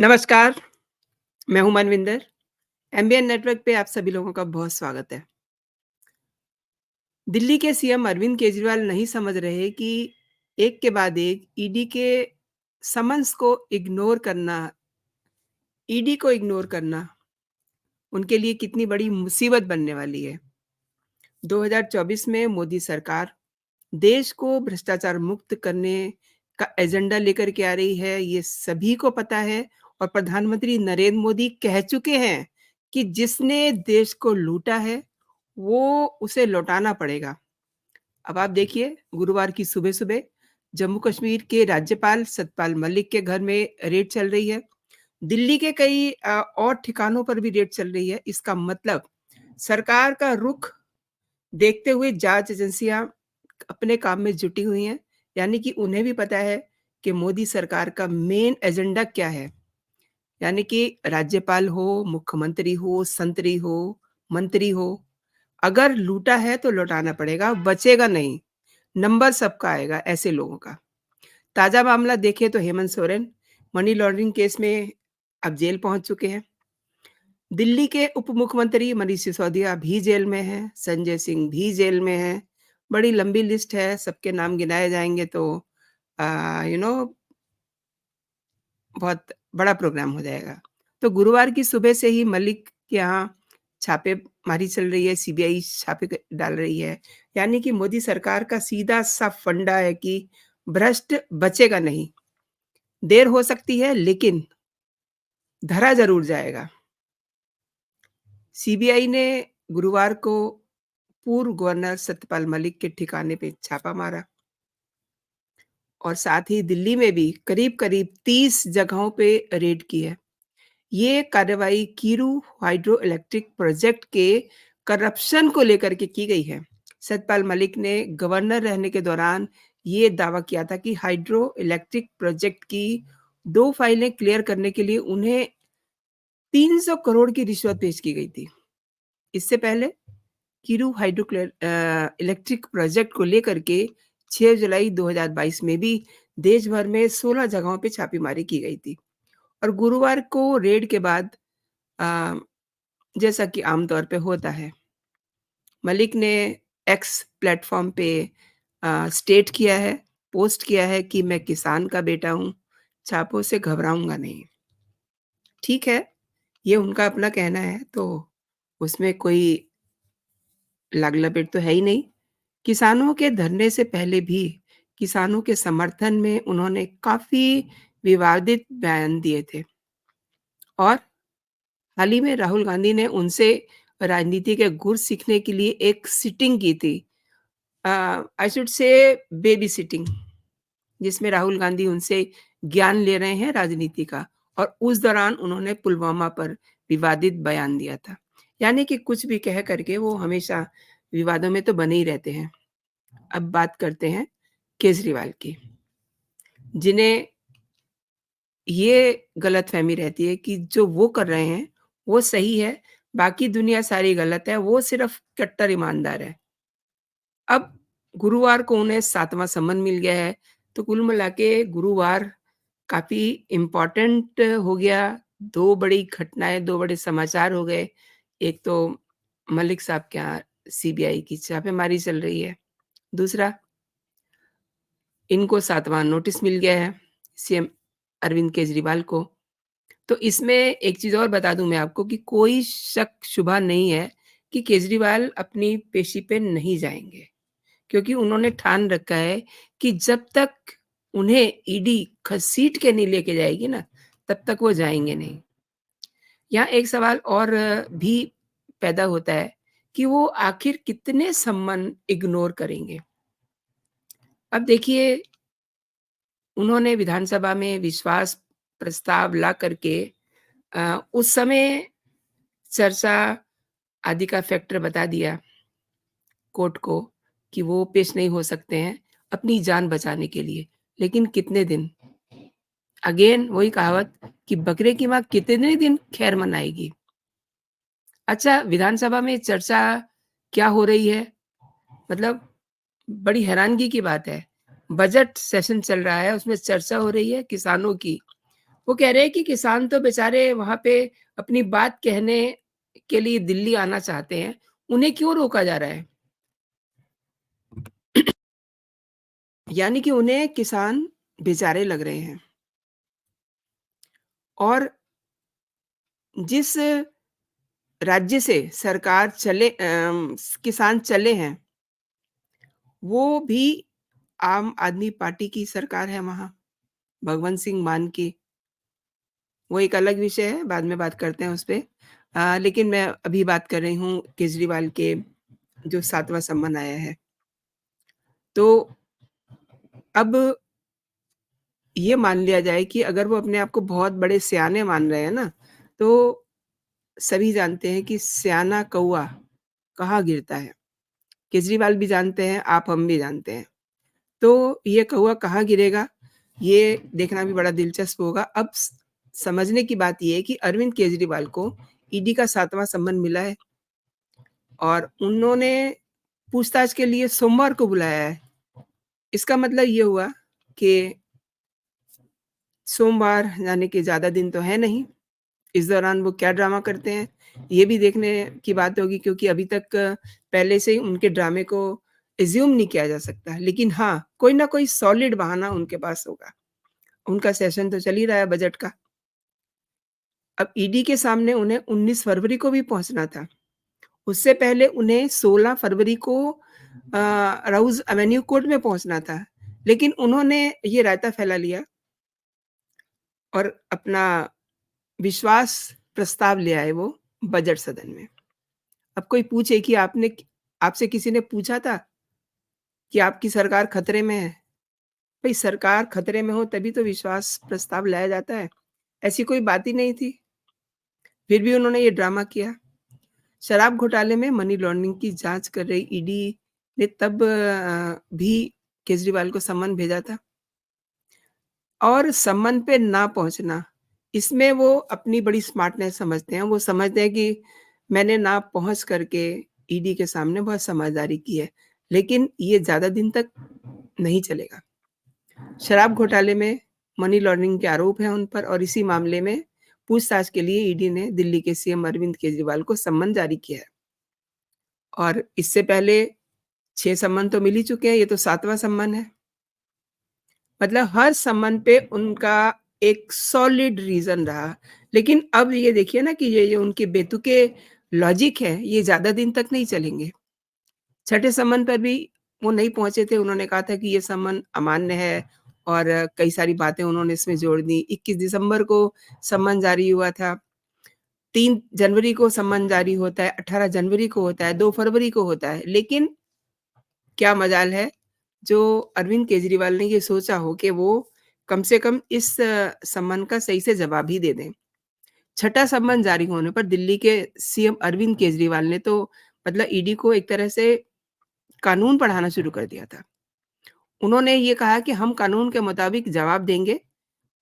नमस्कार, मैं हूँ मनविंदर। एमबीएन नेटवर्क पे आप सभी लोगों का बहुत स्वागत है। दिल्ली के सीएम अरविंद केजरीवाल नहीं समझ रहे कि एक के बाद एक ईडी के समन्स को इग्नोर करना ईडी को इग्नोर करना उनके लिए कितनी बड़ी मुसीबत बनने वाली है। 2024 में मोदी सरकार देश को भ्रष्टाचार मुक्त करने का एजेंडा लेकर के आ रही है, ये सभी को पता है और प्रधानमंत्री नरेंद्र मोदी कह चुके हैं कि जिसने देश को लूटा है, वो उसे लौटाना पड़ेगा। अब आप देखिए, गुरुवार की सुबह-सुबह जम्मू-कश्मीर के राज्यपाल सत्यपाल मलिक के घर में रेड चल रही है। दिल्ली के कई और ठिकानों पर भी रेड चल रही है। इसका मतलब सरकार का रुख देखते हुए जाँच एजेंसियाँ अपने काम में जुटी हुई हैं, यानी कि उन्हें भी पता है कि मोदी सरकार का मेन एजेंडा क्या है। यानी कि राज्यपाल हो, मुख्यमंत्री हो, संतरी हो, मंत्री हो, अगर लूटा है तो लौटाना पड़ेगा, बचेगा नहीं। नंबर सबका आएगा ऐसे लोगों का। ताज़ा मामला देखें तो Hemant Soren money laundering case में अब जेल पहुँच चुके हैं। दिल्ली के उप मुख्यमंत्री मनीष सिसोदिया भी जेल में हैं, संजय सिंह भी जेल में हैं। बड़ी लंबी लिस्ट है, सबके नाम गिनाए जाएँगे तो अ, यू नो बहुत बड़ा प्रोग्राम हो जाएगा। तो गुरुवार की सुबह से ही मलिक के यहाँ छापेमारी चल रही है, सीबीआई छापे डाल रही है। यानी कि मोदी सरकार का सीधा-सा फंडा है कि भ्रष्ट बचेगा नहीं। देर हो सकती है लेकिन धरा ज़रूर जाएगा। सीबीआई ने गुरुवार को पूर्व गवर्नर सत्यपाल मलिक के ठिकाने पे छापा मारा और साथ ही दिल्ली में भी करीब-करीब 30 जगहों पे रेड की है। ये कार्रवाई कीरू हाइड्रो इलेक्ट्रिक प्रोजेक्ट के करप्शन को लेकर के की गई है। सतपाल मलिक ने गवर्नर रहने के दौरान ये दावा किया था कि हाइड्रो इलेक्ट्रिक प्रोजेक्ट की 2 फाइलें क्लियर करने के लिए उन्हें 300 करोड़ की रिश्वत पेश की गई थी। इससे पहले कीरू इलेक्ट्रिक प्रोजेक्ट को लेकर के 6 जुलाई 2022 में भी देश भर में 16 जगहों पे छापेमारी की गई थी और गुरुवार को रेड के बाद अ, जैसा कि आमतौर पे होता है, मलिक ने एक्स प्लेटफ़ॉर्म पे स्टेट किया है, पोस्ट किया है कि मैं किसान का बेटा हूँ, छापों से घबराऊँगा नहीं। ठीक है, ये उनका अपना कहना है, तो उसमें कोई लाग-लपेट तो है ही नहीं। किसानों के धरने से पहले भी किसानों के समर्थन में उन्होंने काफ़ी विवादित बयान दिए थे और हाल ही में राहुल गांधी ने उनसे राजनीति के गुर सीखने के लिए एक सिटिंग की थी। I should say baby sitting जिसमें राहुल गांधी उनसे ज्ञान ले रहे हैं राजनीति का और उस दौरान उन्होंने पुलवामा पर विवादित बयान दिया था। यानी कि कुछ भी कह कर के वो हमेशा विवादों में तो बने ही रहते हैं। अब बात करते हैं केजरीवाल की, जिन्हें ये गलतफ़हमी रहती है कि जो वो कर रहे हैं, वो सही है, बाकी दुनिया सारी गलत है, वो सिर्फ़ कट्टर ईमानदार है। अब गुरुवार को उन्हें 7वाँ सम्मन मिल गया है, तो कुल मिला के गुरुवार काफ़ी इम्पोर्टेंट हो गया। 2 बड़ी घटनाएँ, 2 बड़े समाचार हो गए। एक तो मलिक साहब के यहाँ सीबीआई की छापेमारी चल रही है। दूसरा, इनको 7वाँ नोटिस मिल गया है, सीएम अरविंद केजरीवाल को। तो इसमें एक चीज़ और बता दूँ मैं आपको कि कोई शक-शुबा नहीं है कि केजरीवाल अपनी पेशी पे नहीं जाएँगे। क्योंकि उन्होंने ठान रखा है कि जब तक उन्हें ईडी घसीट के नहीं लेके जाएगी ना, तब तक वो जाएँगे नहीं। यहाँ एक सवाल और भी पैदा होता है कि वो आखिर कितने सम्मन इग्नोर करेंगे? अब देखिए, उन्होंने विधानसभा में विश्वास प्रस्ताव ला कर के उस समय चर्चा आदि का फैक्टर बता दिया कोर्ट को कि वो पेश नहीं हो सकते हैं, अपनी जान बचाने के लिए। लेकिन कितने दिन? अगेन वही कहावत कि बकरे की माँ कितने दिन खैर मनाएगी? अच्छा, विधानसभा में चर्चा क्या हो रही है? मतलब बड़ी हैरानगी की बात है। बजट सेशन चल रहा है, उसमें चर्चा हो रही है किसानों की वो कह रहे हैं कि किसान तो बेचारे वहाँ पे अपनी बात कहने के लिए दिल्ली आना चाहते हैं, उन्हें क्यों रोका जा रहा है? यानी कि उन्हें किसान बेचारे लग रहे हैं और जिस राज्य से सरकार किसान चले हैं, वो भी आम आदमी पार्टी की सरकार है वहाँ, भगवंत सिंह मान की। वो एक अलग विषय है, बाद में बात करते हैं उसपे। लेकिन मैं अभी बात कर रही हूँ केजरीवाल के जो 7वाँ सम्मन आया है। तो अब ये मान लिया जाए कि अगर वो अपने आप को बहुत बड़े सयाने मान रहे हैं ना, तो सभी जानते हैं कि सयाना कौवा कहाँ गिरता है। केजरीवाल भी जानते हैं, आप हम भी जानते हैं। तो ये कौवा कहाँ गिरेगा, ये देखना भी बड़ा दिलचस्प होगा। अब समझने की बात ये है कि अरविंद केजरीवाल को ईडी का 7वाँ सम्मन मिला है और उन्होंने पूछताछ के लिए सोमवार को बुलाया है। इसका मतलब ये हुआ कि सोमवार यानी कि ज़्यादा दिन तो है नहीं। इस दौरान वो क्या ड्रामा करते हैं, ये भी देखने की बात होगी क्योंकि अभी तक पहले से ही उनके ड्रामे को अज़्यूम नहीं किया जा सकता। लेकिन हाँ, कोई ना कोई सॉलिड बहाना उनके पास होगा। उनका सेशन तो चल ही रहा है बजट का। अब ईडी के सामने उन्हें 19 फरवरी को भी पहुँचना था। उससे पहले उन्हें 16 फरवरी को राउज़ एवेन्यू कोर्ट में पहुँचना था। लेकिन उन्होंने ये रायता फैला लिया और अपना विश्वास प्रस्ताव ले आए वो बजट सदन में। अब कोई पूछे कि आपसे किसी ने पूछा था कि आपकी सरकार खतरे में है? भई सरकार खतरे में हो तभी तो विश्वास प्रस्ताव लाया जाता है। ऐसी कोई बात ही नहीं थी। फिर भी उन्होंने ये ड्रामा किया। शराब घोटाले में मनी लॉन्ड्रिंग की जाँच कर रही ईडी ने तब भी केजरीवाल को सम्मन भेजा था और सम्मन पे ना पहुँचना, इसमें वो अपनी बड़ी स्मार्टनेस समझते हैं। वो समझते हैं कि मैंने ना पहुँच करके ईडी के सामने बहुत समझदारी की है, लेकिन ये ज़्यादा दिन तक नहीं चलेगा। शराब घोटाले में मनी लॉन्ड्रिंग के आरोप हैं उन पर और इसी मामले में पूछताछ के लिए ईडी ने दिल्ली के सीएम अरविंद केजरीवाल को सम्मन जारी किया है और इससे पहले 6 सम्मन तो मिल ही चुके हैं, ये तो 7वाँ सम्मन है। मतलब हर सम्मन पे उनका एक सॉलिड रीज़न रहा। लेकिन अब ये देखिए ना कि ये जो उनके बेतुके लॉजिक है, ये ज़्यादा दिन तक नहीं चलेंगे। छठे सम्मन पर भी वो नहीं पहुँचे थे, उन्होंने कहा था कि ये सम्मन अमान्य है और कई सारी बातें उन्होंने इसमें जोड़ दी। 21 दिसंबर को सम्मन जारी हुआ था, 3 जनवरी को सम्मन जारी होता है, 18 जनवरी को होता है, 2 फरवरी को होता है। लेकिन क्या मजाल है, जो अरविंद केजरीवाल ने ये सोचा हो कि वो कम से कम इस सम्मन का सही से जवाब ही दे दें। छठा सम्मन जारी होने पर दिल्ली के सीएम अरविंद केजरीवाल ने तो मतलब ईडी को एक तरह से कानून पढ़ाना शुरू कर दिया था। उन्होंने ये कहा कि हम कानून के मुताबिक जवाब देंगे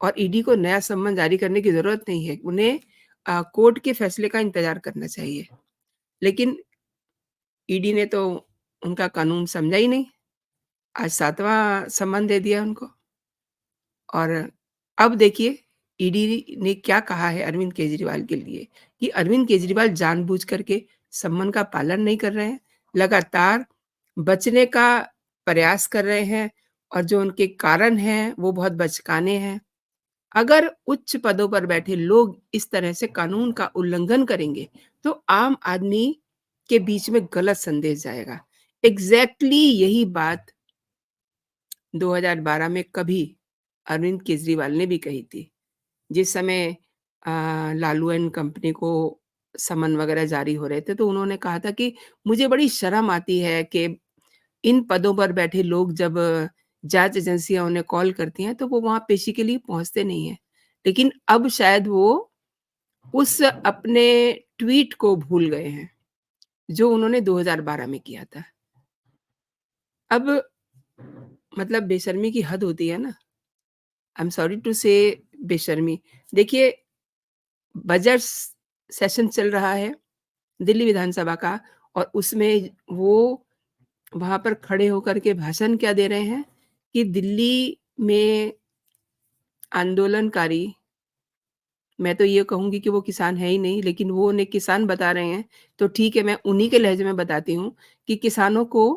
और ईडी को नया सम्मन जारी करने की ज़रूरत नहीं है। उन्हें कोर्ट के फैसले का इंतज़ार करना चाहिए। लेकिन ईडी ने तो उनका कानून समझा ही नहीं। आज 7वाँ सम्मन दे दिया उनको और अब देखिए ईडी ने क्या कहा है अरविंद केजरीवाल के लिए कि अरविंद केजरीवाल जानबूझ करके सम्मन का पालन नहीं कर रहे हैं, लगातार बचने का प्रयास कर रहे हैं और जो उनके कारण हैं, वो बहुत बचकाने हैं। अगर उच्च पदों पर बैठे लोग इस तरह से कानून का उल्लंघन करेंगे, तो आम आदमी के बीच में गलत संदेश जाएगा। एग्ज़ैक्टली यही बात 2012 में कभी अरविंद केजरीवाल ने भी कही थी। जिस समय लालू एंड कंपनी को समन वगैरह जारी हो रहे थे, तो उन्होंने कहा था कि मुझे बड़ी शर्म आती है कि इन पदों पर बैठे लोग जब जाँच एजेंसियाँ उन्हें कॉल करती हैं, तो वो वहाँ पेशी के लिए पहुँचते नहीं हैं। लेकिन अब शायद वो उस अपने ट्वीट को भूल गए हैं, जो उन्होंने 2012 में किया था। अब मतलब बेशर्मी की हद होती है ना। आई एम सॉरी टू से बेशर्मी। देखिए बजट सेशन चल रहा है दिल्ली विधानसभा का और उसमें वो वहाँ पर खड़े होकर के भाषण क्या दे रहे हैं कि दिल्ली में आंदोलनकारी मैं तो ये कहूँगी कि वो किसान है ही नहीं, लेकिन वो उन्हें किसान बता रहे हैं, तो ठीक है, मैं उन्हीं के लहज़े में बताती हूँ कि किसानों को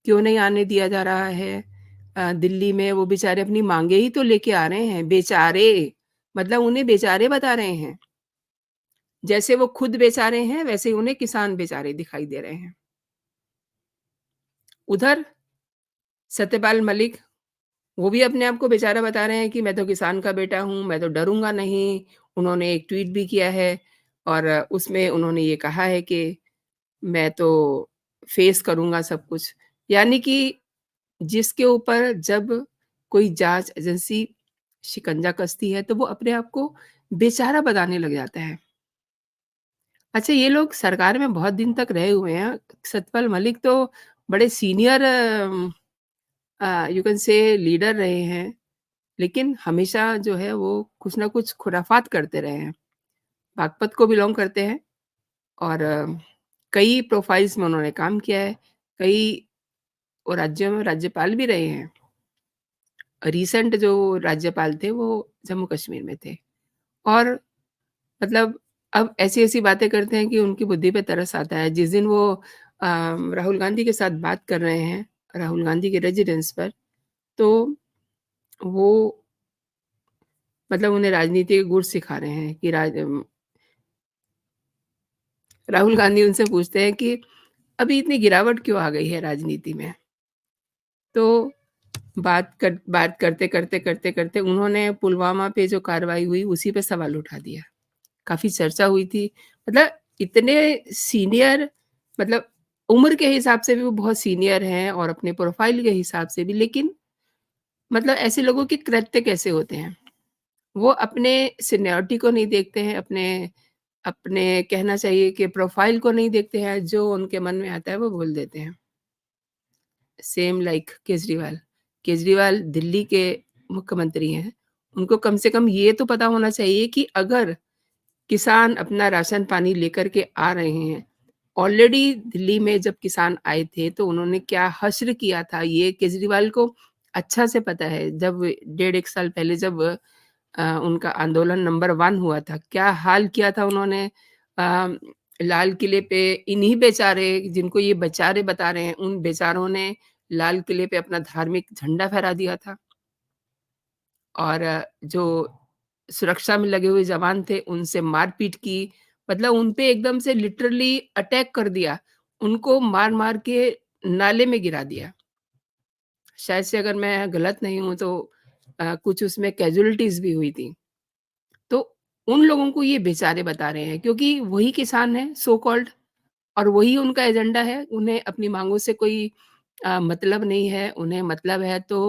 क्यों नहीं आने दिया जा रहा है दिल्ली में? वो बेचारे अपनी माँगें ही तो लेके आ रहे हैं, बेचारे, मतलब उन्हें बेचारे बता रहे हैं। जैसे वो खुद बेचारे हैं, वैसे ही उन्हें किसान बेचारे दिखाई दे रहे हैं। उधर सत्यपाल मलिक, वो भी अपने आप को बेचारा बता रहे हैं कि मैं तो किसान का बेटा हूँ, मैं तो डरूँगा नहीं। उन्होंने एक ट्वीट भी किया है और उसमें उन्होंने ये कहा है कि मैं तो फेस करूँगा सब कुछ। यानी कि जिसके ऊपर जब कोई जाँच एजेंसी शिकंजा कसती है, तो वो अपने आप को बेचारा बताने लग जाता है। अच्छा, ये लोग सरकार में बहुत दिन तक रहे हुए हैं। सतपाल मलिक तो बड़े senior you can say leader रहे हैं, लेकिन हमेशा जो है वो कुछ ना कुछ खुराफात करते रहे हैं। बागपत को बिलॉन्ग करते हैं और कई प्रोफाइल्स में उन्होंने काम किया है। कई वो राज्यों में राज्यपाल भी रहे हैं। रिसेंट जो राज्यपाल थे वो जम्मू कश्मीर में थे और मतलब अब ऐसी-ऐसी बातें करते हैं कि उनकी बुद्धि पे तरस आता है। जिस दिन वो राहुल गांधी के साथ बात कर रहे हैं, राहुल गांधी के रेज़िडेंस पर, तो वो मतलब उन्हें राजनीति के गुर सिखा रहे हैं कि राहुल गांधी उनसे पूछते हैं कि अभी इतनी गिरावट क्यों आ गई है राजनीति में? तो बात करते उन्होंने पुलवामा पे जो कार्रवाई हुई उसी पे सवाल उठा दिया। काफ़ी चर्चा हुई थी। मतलब इतने सीनियर, मतलब उम्र के हिसाब से भी वो बहुत सीनियर हैं और अपने प्रोफ़ाइल के हिसाब से भी, लेकिन मतलब ऐसे लोगों के कृत्य कैसे होते हैं? वो अपने सीनियरिटी को नहीं देखते हैं, अपने अपने कहना चाहिए कि प्रोफ़ाइल को नहीं देखते हैं, जो उनके मन में आता है वो बोल देते हैं। Same like Kejriwal. केजरीवाल दिल्ली के मुख्यमंत्री हैं। उनको कम से कम ये तो पता होना चाहिए कि अगर किसान अपना राशन पानी लेकर के आ रहे हैं, ऑलरेडी दिल्ली में जब किसान आए थे तो उन्होंने क्या हश्र किया था, ये केजरीवाल को अच्छा से पता है। जब डेढ़ 1 साल पहले जब उनका आंदोलन नंबर 1 हुआ था, क्या हाल किया था उन्होंने अ, लाल किले पे। इन्हीं बेचारे, जिनको ये बेचारे बता रहे हैं, उन बेचारों ने लाल किले पे अपना धार्मिक झंडा फहरा दिया था और जो सुरक्षा में लगे हुए जवान थे, उनसे मारपीट की। मतलब उन पे एकदम से लिटरली अटैक कर दिया। उनको मार-मार के नाले में गिरा दिया। शायद से अगर मैं गलत नहीं हूँ तो कुछ उसमें कैज़ुअल्टीज़ भी हुई थी। तो उन लोगों को ये बेचारे बता रहे हैं क्योंकि वही किसान हैं सो कॉल्ड और वही उनका एजेंडा है। उन्हें अपनी माँगों से कोई मतलब नहीं है। उन्हें मतलब है तो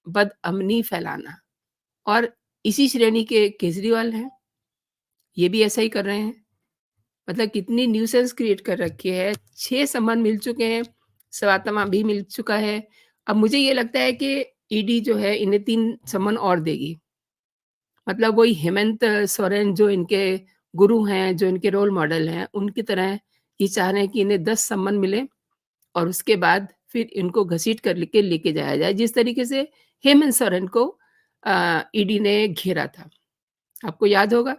बदअमनी फैलाना और इसी श्रेणी के केजरीवाल हैं। ये भी ऐसा ही कर रहे हैं। मतलब कितनी न्यूसेंस क्रिएट कर रखी है। 6 सम्मन मिल चुके हैं, सवातमा भी मिल चुका है। अब मुझे ये लगता है कि ईडी जो है इन्हें 3 सम्मन और देगी। मतलब वही हेमंत सोरेन जो इनके गुरु हैं, जो इनके रोल मॉडल हैं, उनकी तरह ये चाह रहे हैं कि इन्हें 10 सम्मन मिले और उसके बाद फिर इनको घसीट कर लेके जाया जाए। जिस तरीके से हेमंत सोरेन को ईडी ने घेरा था। आपको याद होगा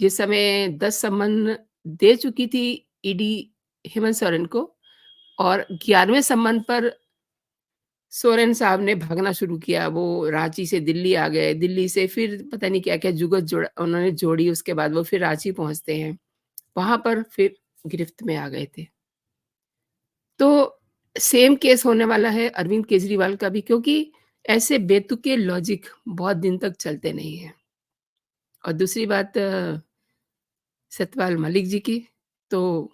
जिस समय 10 सम्मन दे चुकी थी ईडी हेमंत सोरेन को और 11वें सम्मन पर सोरेन साहब ने भागना शुरू किया। वो रांची से दिल्ली आ गए, दिल्ली से फिर पता नहीं क्या-क्या जुगत जोड़ा उन्होंने जोड़ी, उसके बाद वो फिर रांची पहुँचते हैं। वहाँ पर फिर गिरफ्त में आ गए थे। तो सेम केस होने वाला है अरविंद केजरीवाल का भी क्योंकि ऐसे बेतुके लॉजिक बहुत दिन तक चलते नहीं हैं। और दूसरी बात सतपाल मलिक जी की, तो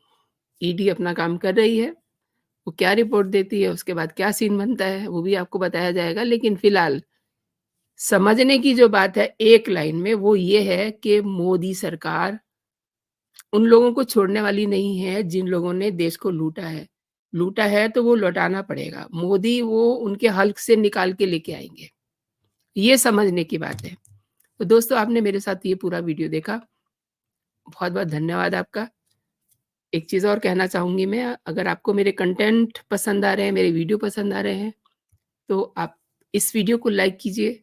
ईडी अपना काम कर रही है। वो क्या रिपोर्ट देती है, उसके बाद क्या सीन बनता है, वो भी आपको बताया जाएगा। लेकिन फिलहाल समझने की जो बात है एक लाइन में, वो ये है कि मोदी सरकार उन लोगों को छोड़ने वाली नहीं है जिन लोगों ने देश को लूटा है। लूटा है तो वो लौटाना पड़ेगा। मोदी वो उनके हल्क से निकाल के लेके आएँगे। ये समझने की बात है। तो दोस्तों, आपने मेरे साथ ये पूरा वीडियो देखा। बहुत-बहुत धन्यवाद आपका। एक चीज़ और कहना चाहूँगी मैं, अगर आपको मेरे कंटेंट पसंद आ रहे हैं, मेरे वीडियो पसंद आ रहे हैं, तो आप इस वीडियो को लाइक कीजिए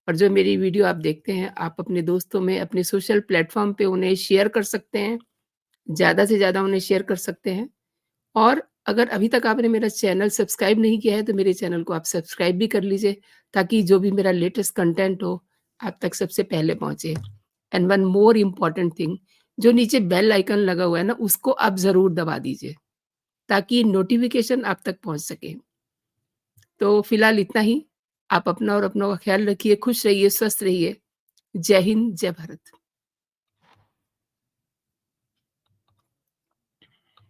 और जो मेरी वीडियो आप देखते हैं, आप अपने दोस्तों में, अपने सोशल प्लेटफ़ॉर्म पे उन्हें शेयर कर सकते हैं, ज़्यादा से ज़्यादा उन्हें शेयर कर सकते हैं। और अगर अभी तक आपने मेरा चैनल सब्सक्राइब नहीं किया है, तो मेरे चैनल को आप सब्सक्राइब भी कर लीजिए, ताकि जो भी मेरा लेटेस्ट कंटेंट हो, आप तक सबसे पहले पहुँचे। And one more important thing, जो नीचे बेल आइकन लगा हुआ है ना, उसको आप ज़रूर दबा दीजिए, ताकि नोटिफ़िकेशन आप तक पहुँच सके। तो फिलहाल इतना ही। आप अपना और अपनों का ख़्याल रखिए, खुश रहिए, स्वस्थ रहिए। जय हिंद, जय भारत।